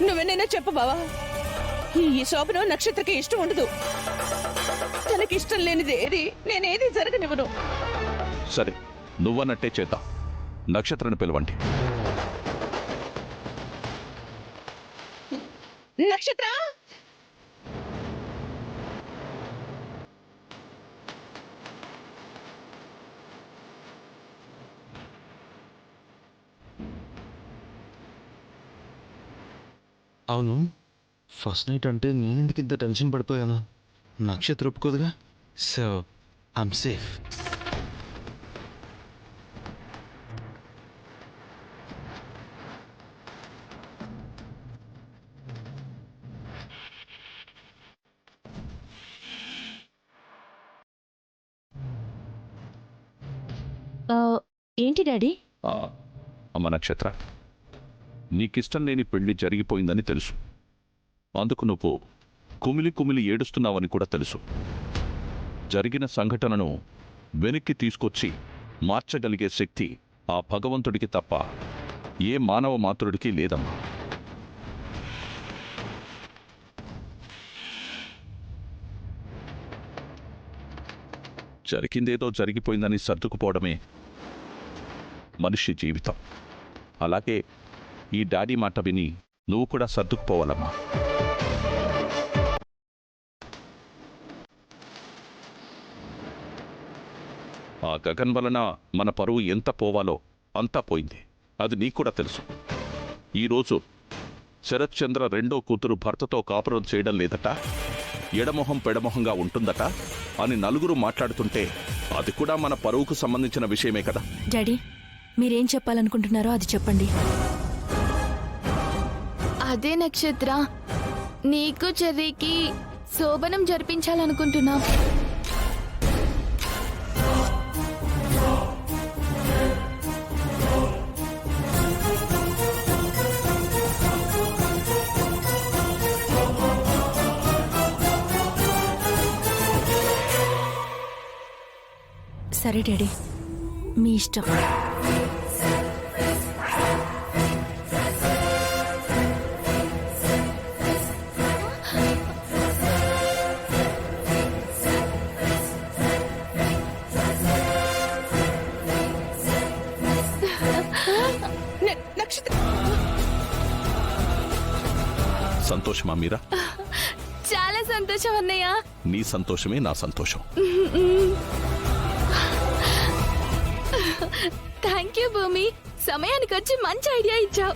నువ్వేనైనా చెప్పు బావా. ఈ శోభనం నక్షత్రకి ఇష్టం ఉండదు. తనకి ఇష్టం లేనిది ఏది నేనేది జరగనివ్వను. సరే, నువ్వన్నట్టే చేద్దాం. నక్షత్రాన్ని పిలవండి. నక్షత్ర, అవును, ఫస్ట్ నైట్ అంటే నేను ఎందుకు ఇంత టెన్షన్ పడిపోయాను? నక్షత్ర ఒప్పుకోదుగా, సో ఐమ్ సేఫ్. ఏంటి డాడీ? ఆ, అమ్మ నక్షత్ర, నీకిష్టం లేని పెళ్లి జరిగిపోయిందని తెలుసు. అందుకు నువ్వు కుమిలి కుమిలి ఏడుస్తున్నావని కూడా తెలుసు. జరిగిన సంఘటనను వెనక్కి తీసుకొచ్చి మార్చగలిగే శక్తి ఆ భగవంతుడికి తప్ప ఏ మానవ మాతృడికి లేదమ్మా. జరిగిందేదో జరిగిపోయిందని సర్దుకుపోవడమే మనిషి జీవితం. అలాగే ఈ డాడీ మాట విని నువ్వు కూడా సర్దుకుపోవాలమ్మా. ఆ గగన్ వలన మన పరువు ఎంత పోవాలో అంతా పోయింది. అది నీకు కూడా తెలుసు. ఈరోజు శరత్ చంద్ర రెండో కూతురు భర్తతో కాపురం చేయడం లేదట, ఎడమొహం పెడమొహంగా ఉంటుందట అని నలుగురు మాట్లాడుతుంటే అది కూడా మన పరువుకు సంబంధించిన విషయమే కదా. డాడీ, మీరేం చెప్పాలనుకుంటున్నారో అది చెప్పండి. అదే నక్షత్ర, నీకు చెర్రీకి శోభనం జరిపించాలనుకుంటున్నాం. సరే డాడీ, మీ ఇష్టం. నక్షత్ర, సంతోషమా మీరా? చాలా సంతోషం అన్నయ్య. నీ సంతోషమే నా సంతోషం. థ్యాంక్ యూ భూమి, సమయానికి వచ్చి మంచి ఐడియా ఇచ్చావు.